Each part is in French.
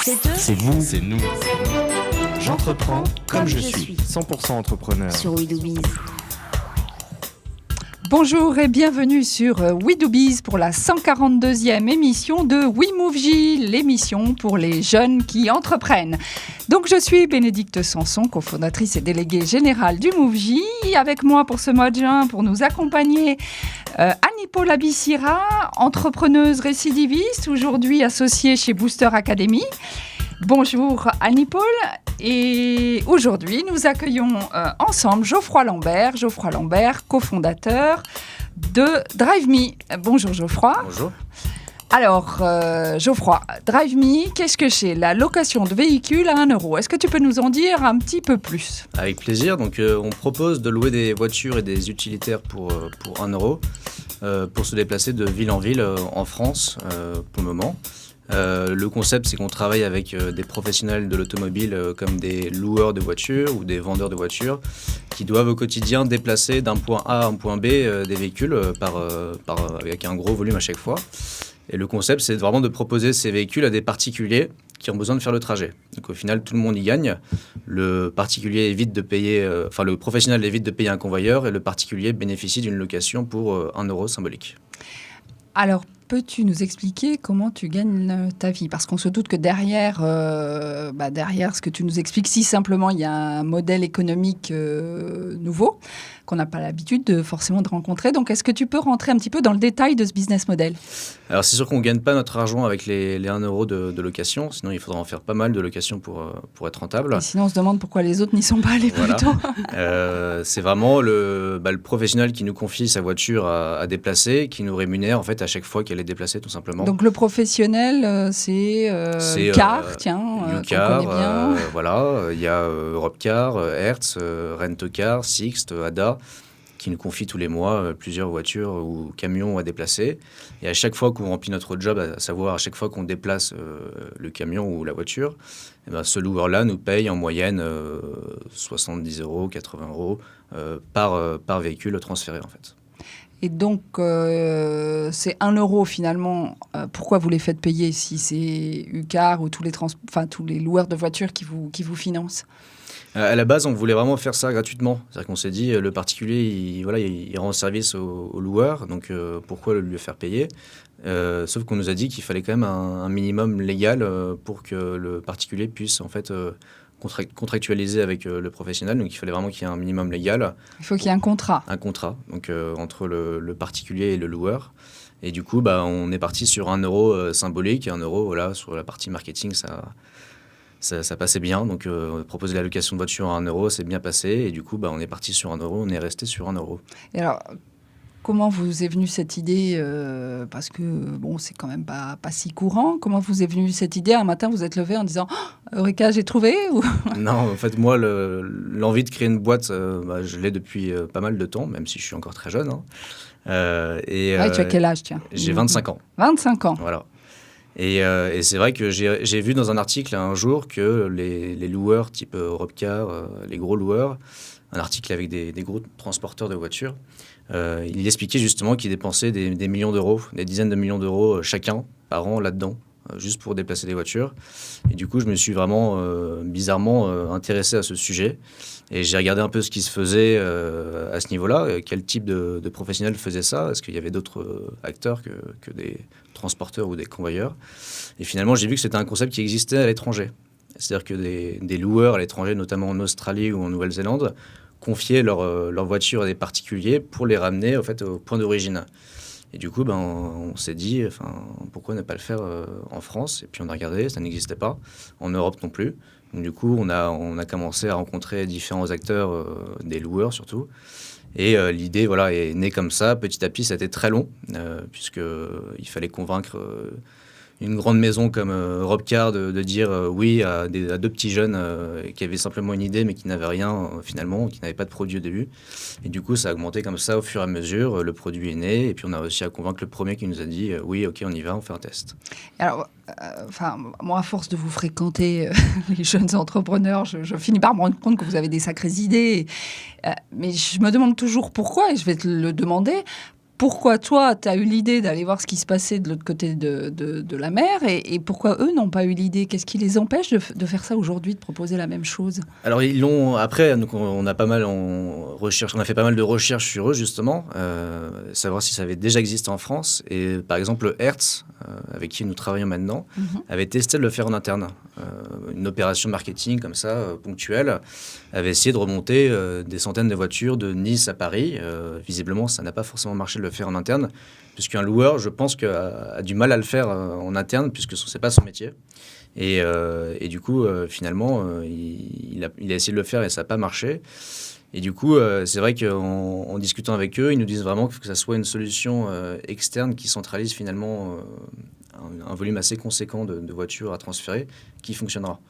C'est eux. C'est vous. C'est nous. J'entreprends comme je suis. 100% entrepreneur. Sur We Do Biz. Bonjour et bienvenue sur We Do Biz pour la 142e émission de We Move J, l'émission pour les jeunes qui entreprennent. Donc je suis Bénédicte Sanson, cofondatrice et déléguée générale du Move J. Avec moi pour ce mois de juin, pour nous accompagner, Annie-Paul Abissira, entrepreneuse récidiviste, aujourd'hui associée chez Booster Academy. Bonjour Annie-Paul, et aujourd'hui nous accueillons ensemble Geoffroy Lambert, cofondateur de DriveMe. Bonjour Geoffroy. Bonjour. Alors Geoffroy, DriveMe, qu'est-ce que c'est? La location de véhicules à 1 euro. Est-ce que tu peux nous en dire un petit peu plus? Avec plaisir. Donc, on propose de louer des voitures et des utilitaires pour 1 euro pour se déplacer de ville en ville en France pour le moment. Le concept, c'est qu'on travaille avec des professionnels de l'automobile comme des loueurs de voitures ou des vendeurs de voitures qui doivent au quotidien déplacer d'un point A à un point B des véhicules avec un gros volume à chaque fois. Et le concept, c'est vraiment de proposer ces véhicules à des particuliers qui ont besoin de faire le trajet. Donc au final, tout le monde y gagne. Le particulier évite de payer, le professionnel évite de payer un convoyeur et le particulier bénéficie d'une location pour 1 euro symbolique. Alors, peux-tu nous expliquer comment tu gagnes ta vie? Parce qu'on se doute que derrière ce que tu nous expliques, si simplement il y a un modèle économique nouveau qu'on n'a pas l'habitude forcément de rencontrer. Donc, est-ce que tu peux rentrer un petit peu dans le détail de ce business model? Alors, c'est sûr qu'on ne gagne pas notre argent avec les 1 euro de location. Sinon, il faudra en faire pas mal de locations pour être rentable. Et sinon, on se demande pourquoi les autres n'y sont pas allés voilà. plus tôt. C'est vraiment le professionnel qui nous confie sa voiture à déplacer, qui nous rémunère en fait à chaque fois qu'elle est déplacée, tout simplement. Donc, le professionnel, c'est Car, Ucar, qu'on connaît bien. voilà. Il y a Europcar, Hertz, Rent-A-Car, Sixt, Ada, qui nous confie tous les mois plusieurs voitures ou camions à déplacer. Et à chaque fois qu'on remplit notre job, à savoir à chaque fois qu'on déplace le camion ou la voiture, ce loueur-là nous paye en moyenne 70 euros, 80 euros par véhicule transféré en fait. Et donc, c'est 1 euro finalement. Pourquoi vous les faites payer si c'est Ucar ou tous les loueurs de voitures qui vous financent? À la base, on voulait vraiment faire ça gratuitement. C'est-à-dire qu'on s'est dit, le particulier, il rend service au loueur, donc pourquoi lui faire payer? Sauf qu'on nous a dit qu'il fallait quand même un minimum légal pour que le particulier puisse en fait contractualiser avec le professionnel. Donc il fallait vraiment qu'il y ait un minimum légal. Il faut qu'il y ait un contrat. Un contrat, donc entre le particulier et le loueur. Et du coup, on est parti sur 1 euro symbolique. 1 euro, voilà, sur la partie marketing, ça passait bien. Donc proposer la location de voiture à 1 euro, c'est bien passé. Et du coup, on est parti sur 1 euro, on est resté sur 1 euro. Et alors, comment vous est venue cette idée parce que, c'est quand même pas si courant. Comment vous est venue cette idée? Un matin, vous êtes levé en disant « Eureka, j'ai trouvé » ou... Non, en fait, moi, l'envie de créer une boîte, je l'ai depuis pas mal de temps, même si je suis encore très jeune. Hein. Tu as quel âge, tiens? J'ai 25 ans. 25 ans. Voilà. Et c'est vrai que j'ai vu dans un article un jour que les loueurs type Europcar, les gros loueurs, un article avec des gros transporteurs de voitures, il expliquait justement qu'ils dépensaient des millions d'euros, des dizaines de millions d'euros chacun par an là-dedans, juste pour déplacer des voitures. Et du coup, je me suis vraiment bizarrement intéressé à ce sujet. Et j'ai regardé un peu ce qui se faisait à ce niveau-là, quel type de professionnels faisait ça, est-ce qu'il y avait d'autres acteurs que des transporteurs ou des convoyeurs. Et finalement, j'ai vu que c'était un concept qui existait à l'étranger. C'est-à-dire que des loueurs à l'étranger, notamment en Australie ou en Nouvelle-Zélande, confiaient leurs voitures à des particuliers pour les ramener en fait, au point d'origine. Et du coup, on s'est dit, pourquoi ne pas le faire en France? Et puis on a regardé, ça n'existait pas, en Europe non plus. Donc du coup, on a commencé à rencontrer différents acteurs, des loueurs surtout. Et l'idée est née comme ça. Petit à petit, ça a été très long, puisqu'il fallait convaincre une grande maison comme Europcar de dire oui à 2 petits jeunes qui avaient simplement une idée mais qui n'avaient rien finalement, qui n'avaient pas de produit au début. Et du coup, ça a augmenté comme ça au fur et à mesure. Le produit est né et puis on a réussi à convaincre le premier qui nous a dit oui, ok, on y va, on fait un test. Alors, moi, à force de vous fréquenter les jeunes entrepreneurs, je finis par me rendre compte que vous avez des sacrées idées. Mais je me demande toujours pourquoi, et je vais te le demander. pourquoi toi, tu as eu l'idée d'aller voir ce qui se passait de l'autre côté de la mer et pourquoi eux n'ont pas eu l'idée? Qu'est-ce qui les empêche de faire ça aujourd'hui, de proposer la même chose? Alors ils l'ont après, donc on a fait pas mal de recherches sur eux justement, savoir si ça avait déjà existé en France. Et par exemple Hertz, avec qui nous travaillons maintenant, avait testé de le faire en interne. Une opération marketing comme ça, ponctuelle, avait essayé de remonter des centaines de voitures de Nice à Paris. Visiblement, ça n'a pas forcément marché de le faire en interne, puisqu'un loueur, je pense, a du mal à le faire en interne, puisque ce n'est pas son métier. Et du coup, finalement, il a essayé de le faire et ça n'a pas marché. Et du coup, c'est vrai qu'en discutant avec eux, ils nous disent vraiment que ça soit une solution externe qui centralise finalement un volume assez conséquent de voitures à transférer qui fonctionnera.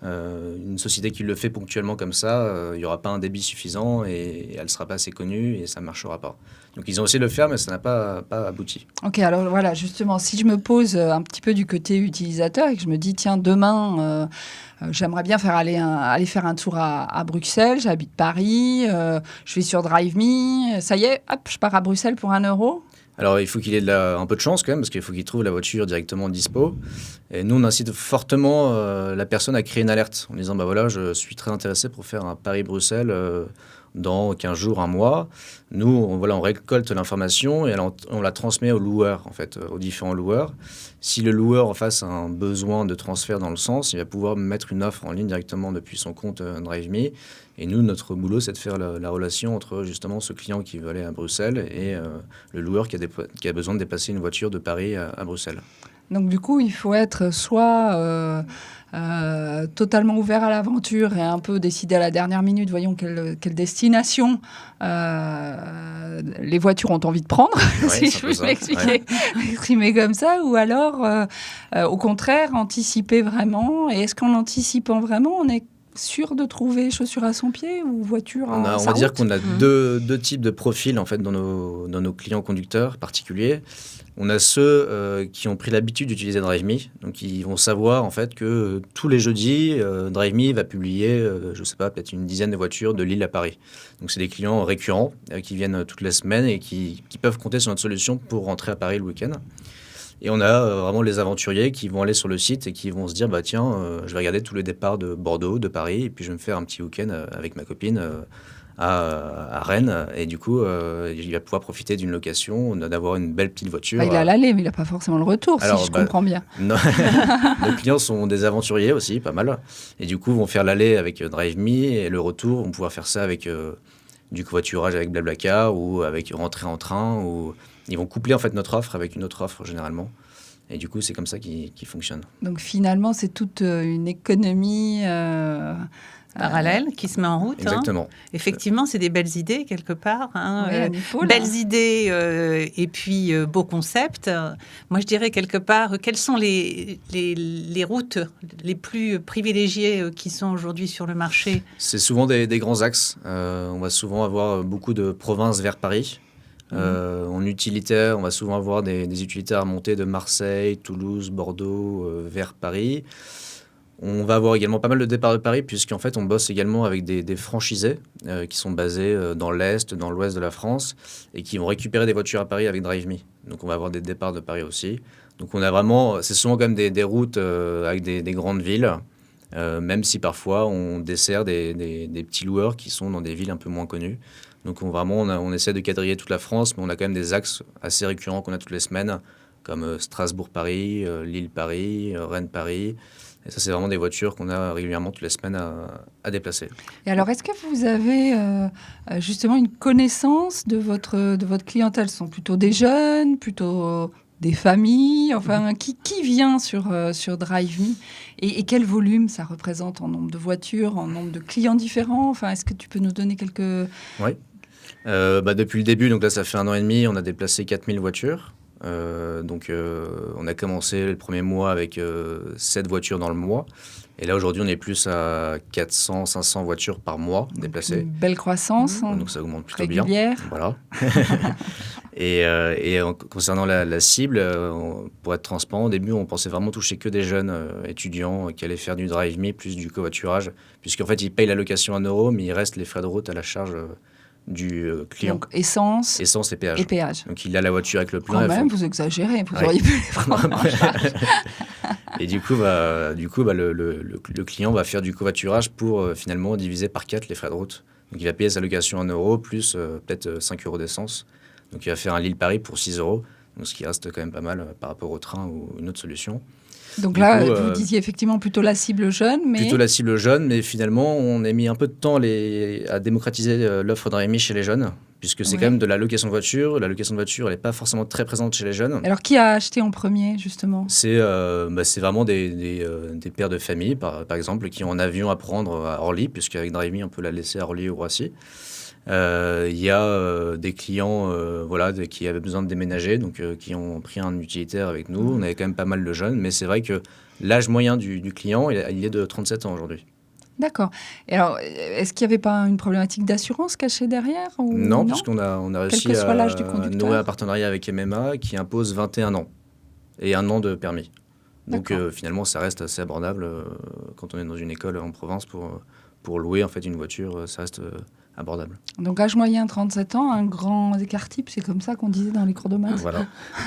Une société qui le fait ponctuellement comme ça, il n'y aura pas un débit suffisant et elle ne sera pas assez connue et ça ne marchera pas. Donc ils ont essayé de le faire, mais ça n'a pas abouti. Ok, alors voilà, justement, si je me pose un petit peu du côté utilisateur et que je me dis, tiens, demain, j'aimerais bien aller faire un tour à Bruxelles, j'habite Paris, je vais sur DriveMe, ça y est, hop, je pars à Bruxelles pour 1 euro. Alors, il faut qu'il ait un peu de chance quand même, parce qu'il faut qu'il trouve la voiture directement dispo. Et nous, on incite fortement la personne à créer une alerte en disant, voilà, je suis très intéressé pour faire un Paris-Bruxelles dans 15 jours, 1 mois. Nous, on récolte l'information et on la transmet aux loueurs, en fait, aux différents loueurs. Si le loueur en face a un besoin de transfert dans le sens, il va pouvoir mettre une offre en ligne directement depuis son compte DriveMe. Et nous, notre boulot, c'est de faire la relation entre justement ce client qui veut aller à Bruxelles et le loueur qui a besoin de déplacer une voiture de Paris à Bruxelles. Donc du coup, il faut être soit totalement ouvert à l'aventure et un peu décider à la dernière minute, voyons quelle destination les voitures ont envie de prendre, Ouais, si je peux l'exprimer comme ça, ou alors au contraire, anticiper vraiment. Et est-ce qu'en anticipant vraiment, on est sûr de trouver chaussures à son pied ou voiture à sa route? On va dire qu'on a deux types de profils en fait, dans nos clients conducteurs particuliers. On a ceux qui ont pris l'habitude d'utiliser DriveMe, donc ils vont savoir en fait que tous les jeudis, DriveMe va publier, je sais pas, peut-être une dizaine de voitures de Lille à Paris. Donc c'est des clients récurrents qui viennent toutes les semaines et qui peuvent compter sur notre solution pour rentrer à Paris le week-end. Et on a vraiment les aventuriers qui vont aller sur le site et qui vont se dire, tiens, je vais regarder tous les départs de Bordeaux, de Paris, et puis je vais me faire un petit week-end avec ma copine à Rennes. Et du coup, il va pouvoir profiter d'une location, d'avoir une belle petite voiture. Il a l'aller, mais il n'a pas forcément le retour, si je comprends bien. Nos clients sont des aventuriers aussi, pas mal. Et du coup, vont faire l'aller avec DriveMe et le retour, vont pouvoir faire ça avec du covoiturage avec Blablacar ou avec rentrer en train ou... Ils vont coupler en fait notre offre avec une autre offre généralement. Et du coup, c'est comme ça qu'il fonctionne. Donc finalement, c'est toute une économie parallèle qui se met en route. Exactement. Effectivement, c'est des belles idées quelque part. Oui, belles idées et puis beaux concepts. Moi, je dirais quelque part, quelles sont les routes les plus privilégiées qui sont aujourd'hui sur le marché? C'est souvent des grands axes. On va souvent avoir beaucoup de provinces vers Paris. En utilitaire, on va souvent avoir des utilitaires à monter de Marseille, Toulouse, Bordeaux vers Paris. On va avoir également pas mal de départs de Paris puisqu'en fait on bosse également avec des franchisés qui sont basés dans l'Est, dans l'Ouest de la France et qui vont récupérer des voitures à Paris avec DriveMe. Donc on va avoir des départs de Paris aussi. Donc on a vraiment, c'est souvent quand même des routes avec des grandes villes, même si parfois on dessert des petits loueurs qui sont dans des villes un peu moins connues. Donc on essaie de quadriller toute la France, mais on a quand même des axes assez récurrents qu'on a toutes les semaines, comme Strasbourg-Paris, Lille-Paris, Rennes-Paris. Et ça, c'est vraiment des voitures qu'on a régulièrement toutes les semaines à déplacer. Et alors, est-ce que vous avez justement une connaissance de votre clientèle? Ce sont plutôt des jeunes, plutôt des familles, enfin, qui vient sur DriveMe et quel volume ça représente en nombre de voitures, en nombre de clients différents? Enfin, est-ce que tu peux nous donner quelques... Oui. Depuis le début, donc là, ça fait 1 an et demi, on a déplacé 4000 voitures. On a commencé le premier mois avec 7 voitures dans le mois. Et là, aujourd'hui, on est plus à 400, 500 voitures par mois déplacées. Une belle croissance. Donc, ça augmente plutôt régulière. Bien. Voilà. et concernant la cible, pour être transparent, au début, on pensait vraiment toucher que des jeunes étudiants qui allaient faire du DriveMe plus du covoiturage. Puisqu'en fait, ils payent la location 1 euro, mais il reste les frais de route à la charge du client. Donc essence Essence et péage. et péage. Donc il a la voiture avec le plein. Quand même, vous exagérez, vous auriez pu les prendre en charge. Et du coup, le client va faire du covoiturage pour finalement diviser par 4 les frais de route. Donc il va payer sa location en euros plus peut-être 5 euros d'essence. Donc il va faire un Lille-Paris pour 6 euros. Donc ce qui reste quand même pas mal par rapport au train ou une autre solution. Donc Du là, coup, vous disiez effectivement plutôt la cible jeune, mais... Plutôt la cible jeune, mais finalement, on a mis un peu de temps à démocratiser l'offre d'Aimi chez les jeunes, puisque c'est Ouais. quand même de la location de voiture. La location de voiture, elle n'est pas forcément très présente chez les jeunes. Alors, qui a acheté en premier, justement ? C'est vraiment des pères de famille, par exemple, qui ont un avion à prendre à Orly, puisqu'avec DriveMe, on peut la laisser à Orly ou Roissy. Il y a des clients qui avaient besoin de déménager, donc qui ont pris un utilitaire avec nous. On avait quand même pas mal de jeunes, mais c'est vrai que l'âge moyen du client, il est de 37 ans aujourd'hui. D'accord. Et alors, est-ce qu'il n'y avait pas une problématique d'assurance cachée derrière ou... Non, puisqu'on a réussi que soit l'âge du à conducteur. nouer un partenariat avec MMA qui impose 21 ans et 1 an de permis. Donc D'accord. finalement, ça reste assez abordable quand on est dans une école en province pour louer en fait une voiture, ça reste abordable. Donc, âge moyen, 37 ans, un grand écart type, c'est comme ça qu'on disait dans les cours de maths. Voilà.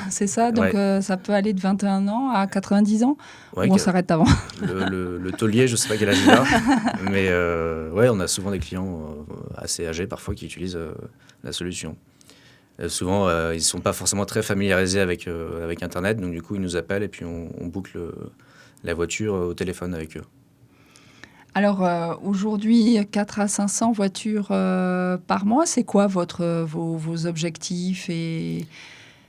C'est ça, donc Ouais. ça peut aller de 21 ans à 90 ans, Ouais, ou on s'arrête avant. le taulier, je ne sais pas quel âge il a, mais on a souvent des clients assez âgés parfois qui utilisent la solution. Souvent, ils ne sont pas forcément très familiarisés avec Internet, donc du coup, ils nous appellent et puis on boucle la voiture au téléphone avec eux. Alors, aujourd'hui, 4 à 500 voitures par mois, c'est quoi vos objectifs et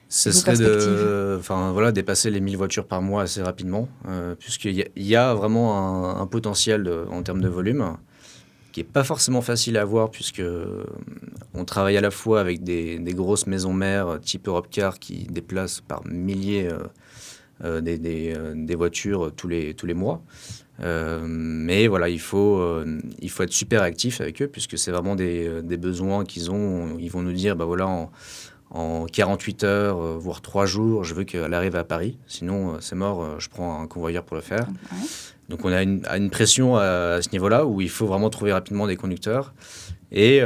Ce vos serait perspectives dépasser les 1000 voitures par mois assez rapidement, puisqu'il y a vraiment un potentiel en termes de volume qui n'est pas forcément facile à avoir, puisque on travaille à la fois avec des grosses maisons mères type Europcar qui déplacent par milliers des voitures tous les mois. Mais voilà, il faut être super actif avec eux, puisque c'est vraiment des besoins qu'ils ont. Ils vont nous dire, en 48 heures, voire 3 jours, je veux qu'elle arrive à Paris. Sinon, c'est mort, je prends un convoyeur pour le faire. Ouais. Donc, on a une pression à ce niveau-là où il faut vraiment trouver rapidement des conducteurs. Et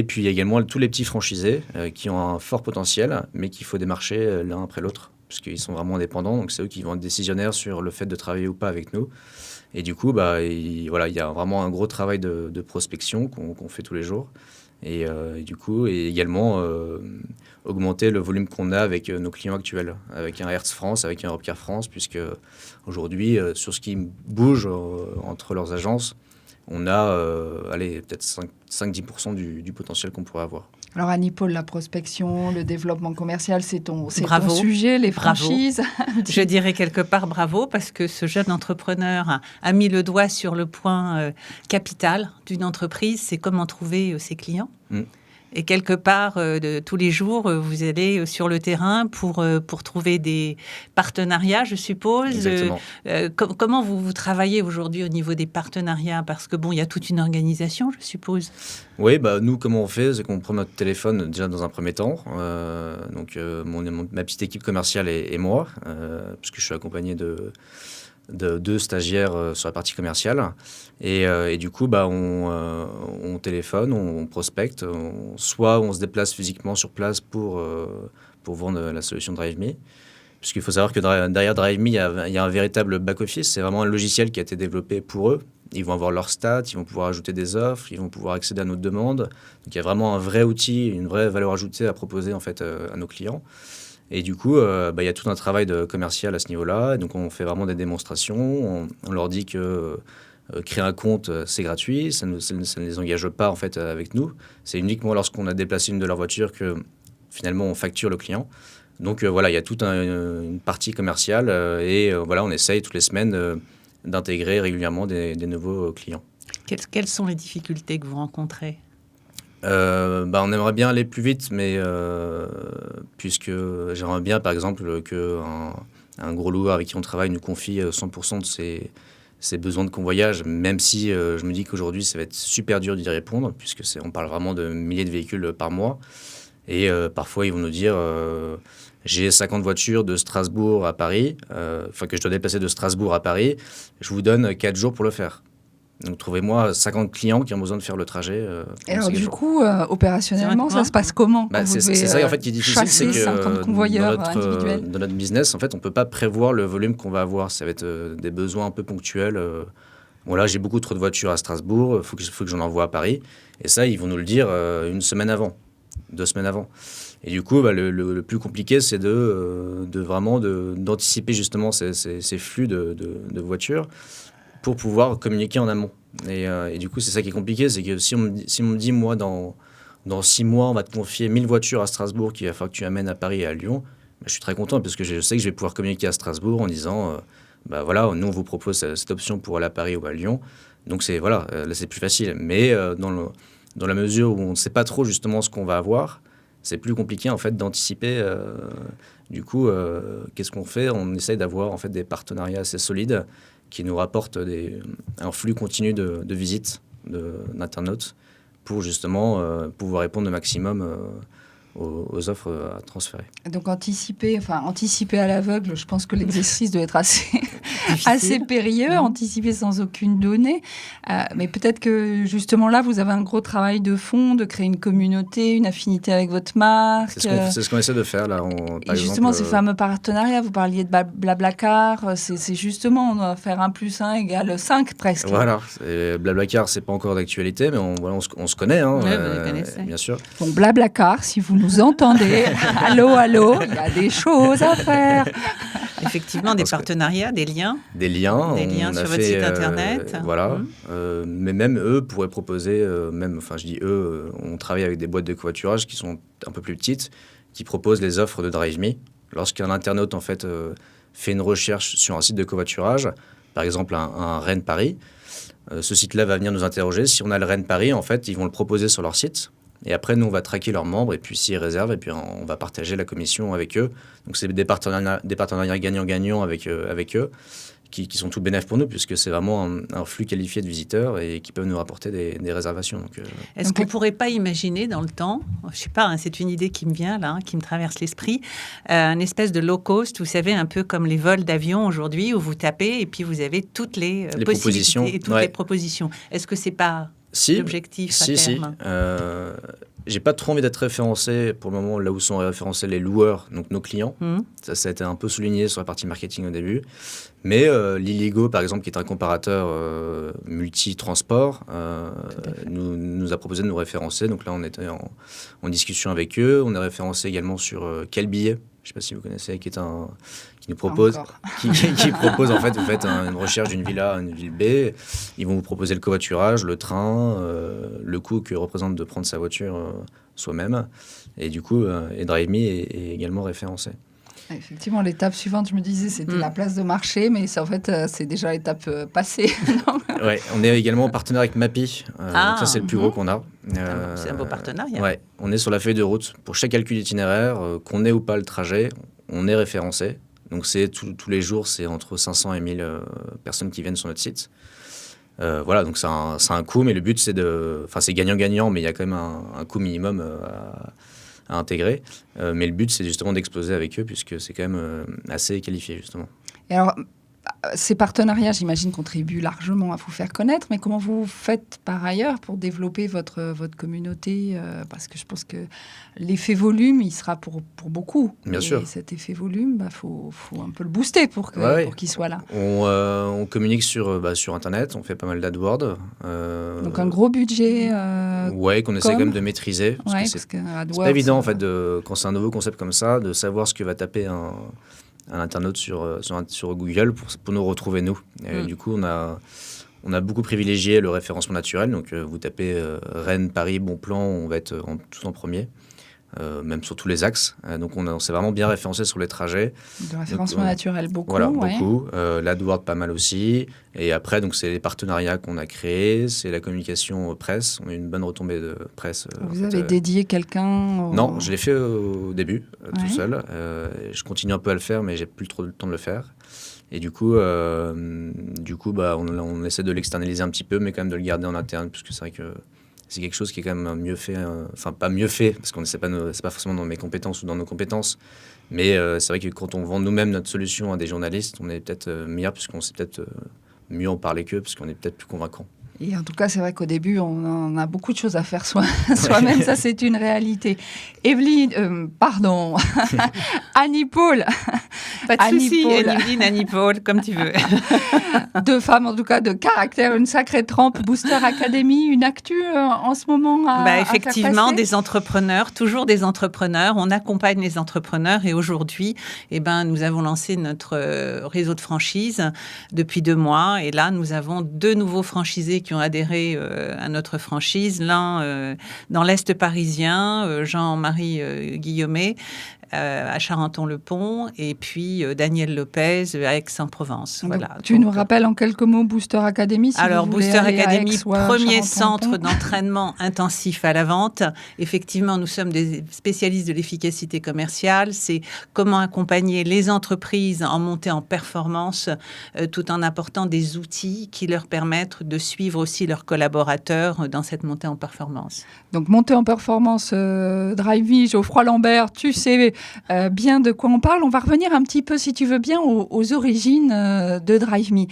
puis, il y a également tous les petits franchisés qui ont un fort potentiel, mais qu'il faut démarcher l'un après l'autre, parce qu'ils sont vraiment indépendants. Donc, c'est eux qui vont être décisionnaires sur le fait de travailler ou pas avec nous. Et du coup, il y a vraiment un gros travail de prospection qu'on fait tous les jours. Et du coup, et également augmenter le volume qu'on a avec nos clients actuels, avec un Hertz France, avec un Europcar France, puisque aujourd'hui, sur ce qui bouge entre leurs agences, on a peut-être 5-10% du potentiel qu'on pourrait avoir. Alors, Annie-Paul, la prospection, le développement commercial, c'est ton Bravo. sujet, les franchises. Je dirais quelque part bravo, parce que ce jeune entrepreneur a mis le doigt sur le point capital d'une entreprise, c'est comment trouver ses clients. Et quelque part, tous les jours, vous allez sur le terrain pour trouver des partenariats, je suppose. Exactement. Comment vous travaillez aujourd'hui au niveau des partenariats ? Parce que il y a toute une organisation, je suppose. Oui, nous, comment on fait ? C'est qu'on prend notre téléphone déjà dans un premier temps. Donc, ma petite équipe commerciale et moi, puisque je suis accompagné de 2 stagiaires sur la partie commerciale. Et du coup, on téléphone, on prospecte. Soit on se déplace physiquement sur place pour vendre la solution DriveMe. Puisqu'il faut savoir que derrière DriveMe, il y a un véritable back-office. C'est vraiment un logiciel qui a été développé pour eux. Ils vont avoir leurs stats, ils vont pouvoir ajouter des offres, ils vont pouvoir accéder à nos demandes. Donc, il y a vraiment un vrai outil, une vraie valeur ajoutée à proposer en fait, à nos clients. Et du coup, il y a tout un travail de commercial à ce niveau-là. Et donc, on fait vraiment des démonstrations. On leur dit que créer un compte, c'est gratuit. Ça ne les engage pas en fait, avec nous. C'est uniquement lorsqu'on a déplacé une de leurs voitures que finalement, on facture le client. Donc, il y a toute une partie commerciale. On essaye toutes les semaines d'intégrer régulièrement des nouveaux clients. Quelles sont les difficultés que vous rencontrez ? On aimerait bien aller plus vite, mais puisque j'aimerais bien, par exemple, qu'un gros loueur avec qui on travaille nous confie 100% de ses besoins de convoyage, même si je me dis qu'aujourd'hui, ça va être super dur d'y répondre, puisque on parle vraiment de milliers de véhicules par mois. Et parfois, ils vont nous dire j'ai 50 voitures de Strasbourg à Paris, que je dois déplacer de Strasbourg à Paris, je vous donne 4 jours pour le faire. Donc, trouvez-moi 50 clients qui ont besoin de faire le trajet. Et alors, du coup, opérationnellement, ça se passe comment c'est ça en fait qui est difficile, c'est que dans notre business, en fait, on ne peut pas prévoir le volume qu'on va avoir. Ça va être des besoins un peu ponctuels. Bon, là, j'ai beaucoup trop de voitures à Strasbourg, il faut que j'en envoie à Paris. Et ça, ils vont nous le dire une semaine avant, 2 semaines avant. Et du coup, le plus compliqué, c'est d'anticiper justement ces flux de voitures pour pouvoir communiquer en amont. Et du coup, c'est ça qui est compliqué, c'est que si on me dit, moi, dans 6 mois, on va te confier 1000 voitures à Strasbourg qu'il va falloir que tu amènes à Paris et à Lyon, je suis très content parce que je sais que je vais pouvoir communiquer à Strasbourg en disant... voilà, nous on vous propose cette option pour aller à Paris ou à Lyon. Donc là c'est plus facile. Mais dans la mesure où on ne sait pas trop justement ce qu'on va avoir, c'est plus compliqué en fait d'anticiper. Du coup, qu'est-ce qu'on fait ? On essaye d'avoir en fait des partenariats assez solides qui nous rapportent un flux continu de visites d'internautes pour justement pouvoir répondre au maximum aux offres à transférer. Donc anticiper à l'aveugle, je pense que l'exercice doit être assez périlleux, anticiper sans aucune donnée. Mais peut-être que justement là, vous avez un gros travail de fond, de créer une communauté, une affinité avec votre marque. C'est ce qu'on essaie de faire là. Par exemple, ces fameux partenariats, vous parliez de Blablacar, c'est justement, on doit faire 1 + 1 = 5 presque. Voilà, Blablacar, c'est pas encore d'actualité, mais on se connaît, vous les connaissez. Bien sûr. Bon, Blablacar, si vous nous entendez, allô, il y a des choses à faire. Effectivement, des partenariats, des liens. Des liens sur votre site internet. Voilà. Mais même eux pourraient proposer, on travaille avec des boîtes de covoiturage qui sont un peu plus petites, qui proposent les offres de Drive.me. Lorsqu'un internaute en fait fait une recherche sur un site de covoiturage, par exemple un Rennes-Paris, ce site-là va venir nous interroger. Si on a le Rennes-Paris, en fait, ils vont le proposer sur leur site. Et après, nous, on va traquer leurs membres, et puis s'ils réservent, et puis on va partager la commission avec eux. Donc, c'est des partenariats gagnant-gagnant avec eux, qui sont tout bénéfiques pour nous, puisque c'est vraiment un flux qualifié de visiteurs et qui peuvent nous rapporter des réservations. Est-ce qu'on ne pourrait pas imaginer dans le temps, je ne sais pas, c'est une idée qui me vient là, qui me traverse l'esprit, une espèce de low cost, vous savez, un peu comme les vols d'avion aujourd'hui, où vous tapez et puis vous avez toutes les possibilités et toutes les propositions. Est-ce que ce n'est pas... l'objectif à terme. J'ai pas trop envie d'être référencé pour le moment là où sont référencés les loueurs, donc nos clients. Ça a été un peu souligné sur la partie marketing au début. Mais Liligo, par exemple, qui est un comparateur multi-transport, nous a proposé de nous référencer. Donc là, on était en discussion avec eux. On est référencé également sur Quel Billet. Je ne sais pas si vous connaissez, qui nous propose, qui propose en fait, vous faites une recherche d'une villa à une ville B, ils vont vous proposer le covoiturage, le train, le coût que représente de prendre sa voiture soi-même, et du coup, Drive.me est également référencé. Effectivement, l'étape suivante, je me disais, c'était la place de marché, mais ça, en fait, c'est déjà l'étape passée. Oui, on est également en partenaire avec Mappy. Donc ça, c'est le plus gros qu'on a. C'est un beau partenariat. Ouais, on est sur la feuille de route. Pour chaque calcul d'itinéraire, qu'on ait ou pas le trajet, on est référencé. Donc, c'est tous les jours, c'est entre 500 et 1000 personnes qui viennent sur notre site. Voilà, donc c'est un coût, mais le but, c'est gagnant-gagnant, mais il y a quand même un coût minimum à intégrer. Mais le but, c'est justement d'exploser avec eux, puisque c'est quand même assez qualifié, justement. Et alors, ces partenariats, j'imagine, contribuent largement à vous faire connaître, mais comment vous faites par ailleurs pour développer votre communauté parce que je pense que l'effet volume, il sera pour beaucoup. Bien sûr. Et cet effet volume, faut un peu le booster pour qu'il soit là. On communique sur Internet, on fait pas mal d'AdWords. Donc un gros budget qu'on essaie quand même de maîtriser. Parce que c'est pas évident, en fait, quand c'est un nouveau concept comme ça, de savoir ce que va taper un internaute sur Google pour nous retrouver, nous. Et du coup, on a beaucoup privilégié le référencement naturel. Donc, vous tapez Rennes, Paris, bon plan, on va être tout en premier, même sur tous les axes. Donc, on s'est vraiment bien référencé sur les trajets. De référencement naturel, beaucoup. Voilà, beaucoup. L'AdWords, pas mal aussi. Et après, donc, c'est les partenariats qu'on a créés, c'est la communication presse. On a eu une bonne retombée de presse. Vous avez dédié quelqu'un Non, je l'ai fait au début, tout seul. Je continue un peu à le faire, mais j'ai plus trop le temps de le faire. Et du coup, on essaie de l'externaliser un petit peu, mais quand même de le garder en interne, puisque c'est vrai que c'est quelque chose qui est quand même mieux fait. Enfin, pas mieux fait, parce que c'est pas forcément dans mes compétences ou dans nos compétences. Mais c'est vrai que quand on vend nous-mêmes notre solution à des journalistes, on est peut-être meilleur, puisqu'on sait peut-être mieux en parler qu'eux, parce qu'on est peut-être plus convaincant. Et en tout cas, c'est vrai qu'au début, on a beaucoup de choses à faire soi-même, ça c'est une réalité. Evelyne, pardon, Annie-Paul. Pas de souci, Evelyne, Annie-Paul, comme tu veux. Deux femmes en tout cas de caractère, une sacrée trempe. Booster Academy, une actu en ce moment effectivement, des entrepreneurs, toujours des entrepreneurs. On accompagne les entrepreneurs et aujourd'hui, nous avons lancé notre réseau de franchise depuis 2 mois. Et là, nous avons 2 nouveaux franchisés qui ont adhéré à notre franchise. L'un dans l'Est parisien, Jean-Marie Guillaumet, à Charenton-le-Pont, et puis Daniel Lopez à Aix-en-Provence. Voilà. Tu nous rappelles en quelques mots Booster Academy Alors, Booster Academy, premier centre d'entraînement intensif à la vente. Effectivement, nous sommes des spécialistes de l'efficacité commerciale. C'est comment accompagner les entreprises en montée en performance tout en apportant des outils qui leur permettent de suivre aussi leurs collaborateurs dans cette montée en performance. Donc, montée en performance, Drive-Me, Geoffroy Lambert, tu sais bien de quoi on parle. On va revenir un petit peu, si tu veux bien, aux origines de Drive-Me.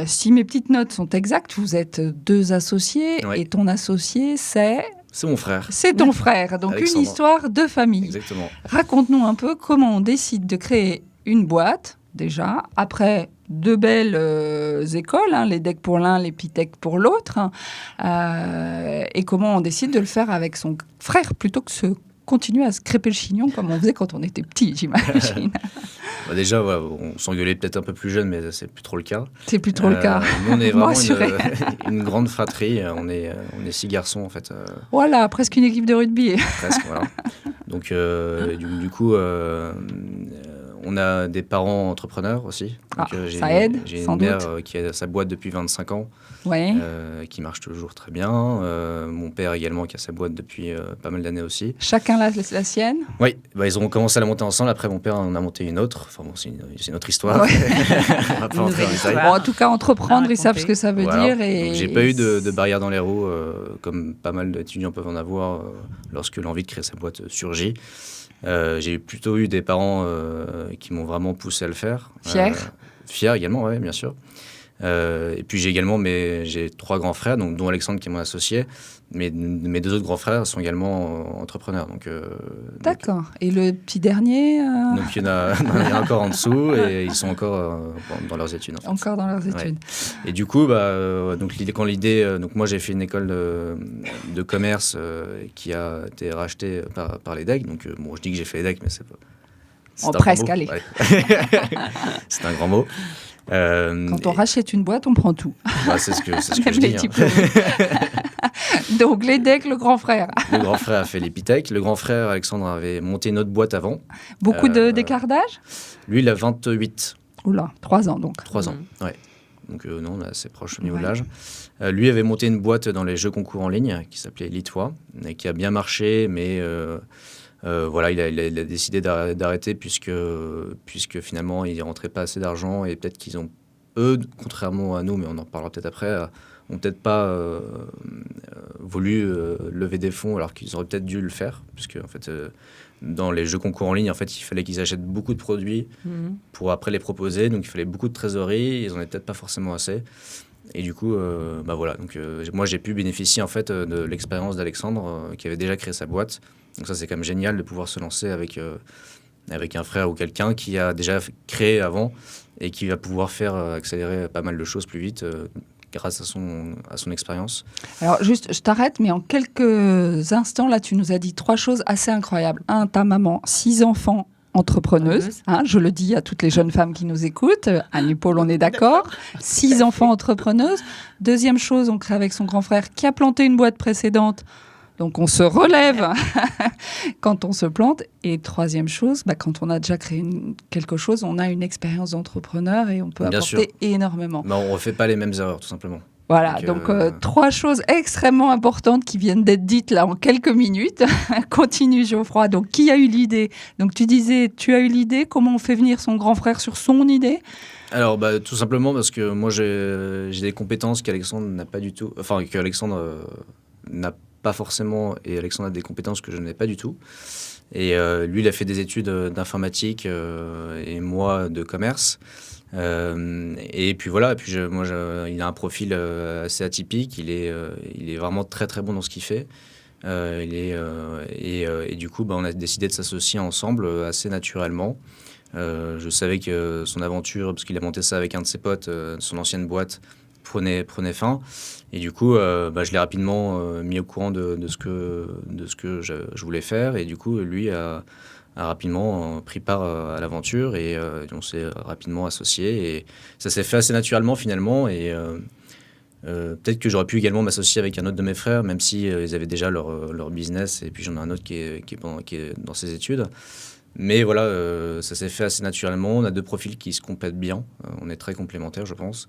Si mes petites notes sont exactes, vous êtes 2 associés et ton associé, c'est mon frère. C'est ton frère. Donc, Alexandre. Une histoire de famille. Exactement. Raconte-nous un peu comment on décide de créer une boîte, déjà, après 2 belles écoles, les DEC pour l'un, les PITEC pour l'autre, et comment on décide de le faire avec son frère plutôt que continuer à se crêper le chignon comme on faisait quand on était petit, j'imagine. Déjà, on s'engueulait peut-être un peu plus jeune, mais c'est plus trop le cas. C'est plus trop le cas. Nous, on est vraiment une grande fratrie. On est 6 garçons, en fait. Voilà, presque une équipe de rugby. Presque, voilà. Donc, du coup, on a des parents entrepreneurs aussi. Donc, ça aide, j'ai sans une mère doute. qui a sa boîte depuis 25 ans. Ouais. Qui marche toujours très bien. Mon père également qui a sa boîte depuis pas mal d'années aussi. Chacun la sienne. Oui, ils ont commencé à la monter ensemble. Après, mon père en a monté une autre. Enfin bon, c'est une autre histoire. Ouais. On va pas entrer dans les détails. Bon, en tout cas, entreprendre, ils savent ce que ça veut dire. Et... Donc, j'ai pas eu de barrière dans les roues, comme pas mal d'étudiants peuvent en avoir lorsque l'envie de créer sa boîte surgit. J'ai plutôt eu des parents qui m'ont vraiment poussé à le faire. Fier également, oui, bien sûr. Et puis j'ai 3 grands frères, dont Alexandre qui est mon associé, mais mes 2 autres grands frères sont également entrepreneurs. D'accord. Et le petit dernier Donc il y en a encore en dessous et ils sont encore dans leurs études. En fait. Encore dans leurs études. Ouais. Et du coup, donc moi j'ai fait une école de commerce qui a été rachetée par les DEC. Donc je dis que j'ai fait les DEC, mais c'est pas. Presque, allez. Ouais. C'est un grand mot. Quand on rachète une boîte, on prend tout. C'est ce que je dis. Donc, les DEC, le grand frère. Le grand frère a fait l'Epitech. Le grand frère, Alexandre, avait monté une autre boîte avant. Beaucoup d'écart d'âge ? Lui, il a 28. Oula, 3 ans donc. 3 ans, ouais. Donc, non, on est assez proche au niveau de l'âge. Lui avait monté une boîte dans les jeux concours en ligne qui s'appelait Elite-Toi et qui a bien marché, mais... il a décidé d'arrêter puisque finalement, il ne rentrait pas assez d'argent et peut-être qu'ils ont, eux, contrairement à nous, mais on en parlera peut-être après, n'ont peut-être pas voulu lever des fonds alors qu'ils auraient peut-être dû le faire. Puisque, en fait, dans les jeux concours en ligne, en fait, il fallait qu'ils achètent beaucoup de produits pour après les proposer. Donc, il fallait beaucoup de trésorerie. Ils n'en avaient peut-être pas forcément assez. Et du coup, Donc, moi, j'ai pu bénéficier en fait de l'expérience d'Alexandre qui avait déjà créé sa boîte. Donc ça, c'est quand même génial de pouvoir se lancer avec un frère ou quelqu'un qui a déjà créé avant et qui va pouvoir faire accélérer pas mal de choses plus vite grâce à son expérience. Alors, juste, je t'arrête, mais en quelques instants, là, tu nous as dit 3 choses assez incroyables. 1, ta maman, 6 enfants, entrepreneuse, je le dis à toutes les jeunes femmes qui nous écoutent, Annie-Paul, on est d'accord, 6 enfants entrepreneuses. 2e chose, on crée avec son grand frère qui a planté une boîte précédente. Donc, on se relève quand on se plante. Et 3e chose, quand on a déjà créé quelque chose, on a une expérience d'entrepreneur et on peut apporter énormément. On ne refait pas les mêmes erreurs, tout simplement. Voilà, donc 3 choses extrêmement importantes qui viennent d'être dites là en quelques minutes. Continue, Geoffroy. Donc, qui a eu l'idée ? Donc, tu disais, tu as eu l'idée. Comment on fait venir son grand frère sur son idée ? Alors, tout simplement parce que moi, j'ai des compétences qu'Alexandre n'a pas du tout. Enfin, qu'Alexandre n'a pas forcément, et Alexandre a des compétences que je n'ai pas du tout. Et lui, il a fait des études d'informatique et moi de commerce. Et puis voilà, il a un profil assez atypique. Il est vraiment très très bon dans ce qu'il fait. Et du coup, on a décidé de s'associer ensemble assez naturellement. Je savais que son aventure, parce qu'il a monté ça avec un de ses potes, son ancienne boîte, prenait fin. Et du coup, je l'ai rapidement mis au courant de ce que je voulais faire. Et du coup, lui a rapidement pris part à l'aventure et on s'est rapidement associés. Et ça s'est fait assez naturellement finalement. Et peut-être que j'aurais pu également m'associer avec un autre de mes frères, même si ils avaient déjà leur business. Et puis j'en ai un autre qui est dans ses études. Mais voilà, ça s'est fait assez naturellement. On a 2 profils qui se complètent bien. On est très complémentaires, je pense.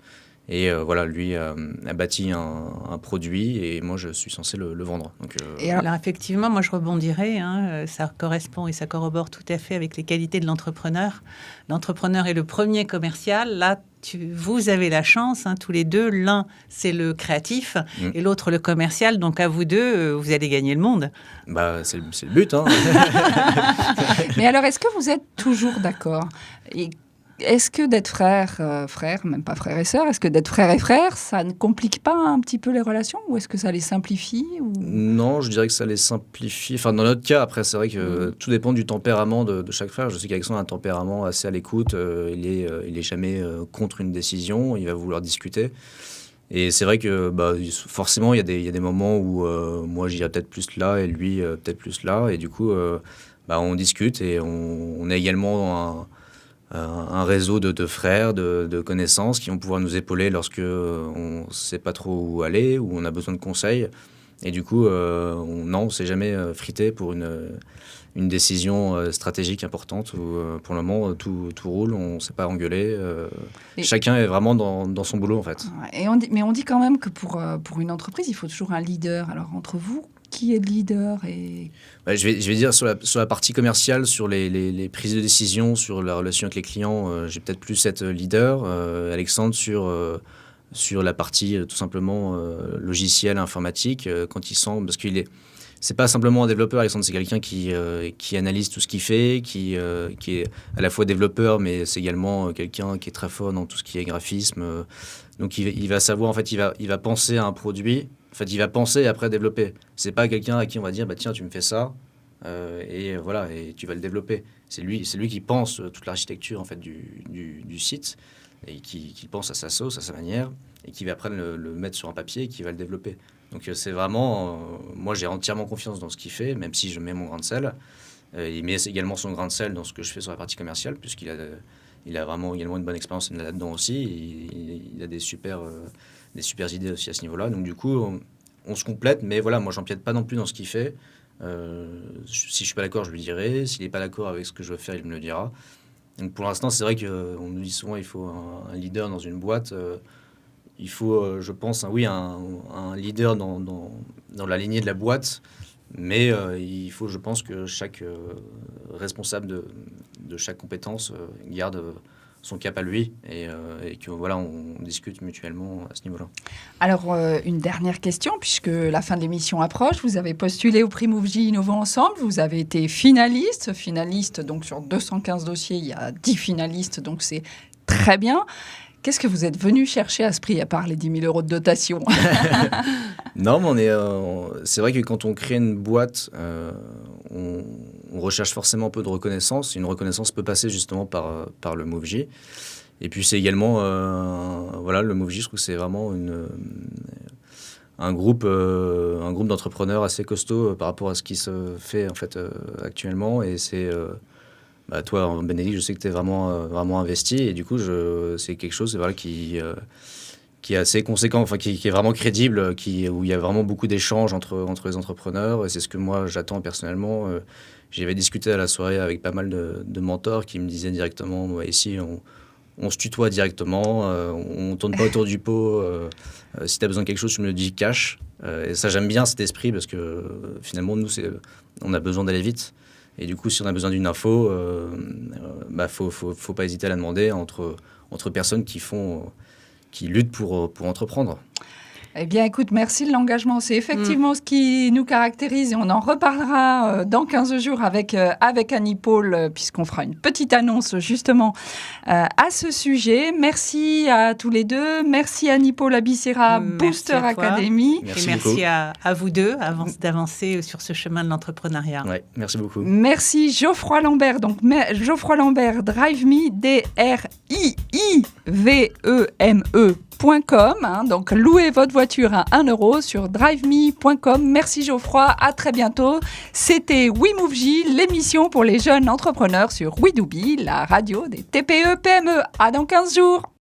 Et voilà, lui a bâti un produit et moi, je suis censé le vendre. Donc, et alors, effectivement, moi, je rebondirais. Ça correspond et ça corrobore tout à fait avec les qualités de l'entrepreneur. L'entrepreneur est le premier commercial. Là, vous avez la chance, tous les deux. L'un, c'est le créatif et l'autre, le commercial. Donc, à vous deux, vous allez gagner le monde. C'est le but. Mais alors, est-ce que vous êtes toujours d'accord ? Est-ce que d'être frère, même pas frère et sœur, est-ce que d'être frère et frère, ça ne complique pas un petit peu les relations ou est-ce que ça les simplifie Non, je dirais que ça les simplifie. Enfin, dans notre cas, après, c'est vrai que tout dépend du tempérament de chaque frère. Je sais qu'Alexandre a un tempérament assez à l'écoute. Il est jamais contre une décision. Il va vouloir discuter. Et c'est vrai que forcément, il y a des moments où moi, j'irai peut-être plus là et lui, peut-être plus là. Et du coup, on discute et on est également un réseau de frères, de connaissances qui vont pouvoir nous épauler lorsque on ne sait pas trop où aller ou on a besoin de conseils. Et du coup, on ne s'est jamais frité pour une décision stratégique importante où pour le moment tout roule, on ne s'est pas engueulé. Chacun est vraiment dans son boulot en fait. Mais on dit quand même que pour une entreprise, il faut toujours un leader. Alors entre vous, qui est le leader je vais dire sur la partie commerciale, sur les prises de décision, sur la relation avec les clients, j'ai peut-être plus être leader. Alexandre sur la partie tout simplement logicielle, informatique, quand il sent... Parce c'est pas simplement un développeur, Alexandre, c'est quelqu'un qui analyse tout ce qu'il fait, qui est à la fois développeur, mais c'est également quelqu'un qui est très fort dans tout ce qui est graphisme. Donc il va savoir, en fait, il va penser à un produit. En fait, il va penser et après développer. C'est pas quelqu'un à qui on va dire, tiens, tu me fais ça, et voilà, et tu vas le développer. C'est lui qui pense toute l'architecture en fait du site et qui pense à sa sauce, à sa manière, et qui va après le mettre sur un papier et qui va le développer. Donc c'est vraiment, moi j'ai entièrement confiance dans ce qu'il fait, même si je mets mon grain de sel. Il met également son grain de sel dans ce que je fais sur la partie commerciale, puisqu'il a vraiment également une bonne expérience là-dedans aussi. Il a des super idées aussi à ce niveau-là. Donc du coup, on se complète, mais voilà, moi j'empiète pas non plus dans ce qu'il fait. Si je suis pas d'accord, je lui dirai. S'il est pas d'accord avec ce que je veux faire, il me le dira. Donc pour l'instant, c'est vrai qu'on nous dit souvent il faut un leader dans une boîte. Il faut, je pense, un leader dans la lignée de la boîte. Mais il faut, je pense, que chaque responsable de chaque compétence garde son cap à lui et que voilà, on discute mutuellement à ce niveau-là. Alors, une dernière question, puisque la fin de l'émission approche. Vous avez postulé au prix Mouv'J Innovons Ensemble. Vous avez été finaliste. Donc sur 215 dossiers, il y a 10 finalistes, donc c'est très bien. Qu'est-ce que vous êtes venu chercher à ce prix, à part les 10 000 € de dotation? Non, mais c'est vrai que quand on crée une boîte, on recherche forcément un peu de reconnaissance. Une reconnaissance peut passer justement par le Mouv'J. Et puis c'est également, le Mouv'J, je trouve que c'est vraiment un groupe d'entrepreneurs assez costaud par rapport à ce qui se fait en fait actuellement. Et c'est... toi, Bénédicte, je sais que tu es vraiment investi et du coup, c'est quelque chose qui est assez conséquent, enfin qui est vraiment crédible, où il y a vraiment beaucoup d'échanges entre les entrepreneurs et c'est ce que moi j'attends personnellement. J'avais discuté à la soirée avec pas mal de mentors qui me disaient directement, ici on se tutoie directement, on ne tourne pas autour du pot, si tu as besoin de quelque chose, tu me le dis cash. Et ça, j'aime bien cet esprit parce que finalement, nous, on a besoin d'aller vite. Et du coup, si on a besoin d'une info, faut pas hésiter à la demander entre personnes qui luttent pour entreprendre. Eh bien, écoute, merci de l'engagement. C'est effectivement ce qui nous caractérise et on en reparlera dans 15 jours avec Annie-Paul, puisqu'on fera une petite annonce justement à ce sujet. Merci à tous les deux. Merci Annie-Paul Abissera, Booster Academy. Merci et merci à vous deux d'avancer sur ce chemin de l'entrepreneuriat. Ouais, merci beaucoup. Merci Geoffroy Lambert. Donc, Geoffroy Lambert, DriveMe, DRIIVEME.com, donc louez votre voiture à 1 € sur driveme.com. Merci Geoffroy, à très bientôt. C'était WeMoveJ, l'émission pour les jeunes entrepreneurs sur WeDoBee, la radio des TPE-PME. À dans 15 jours.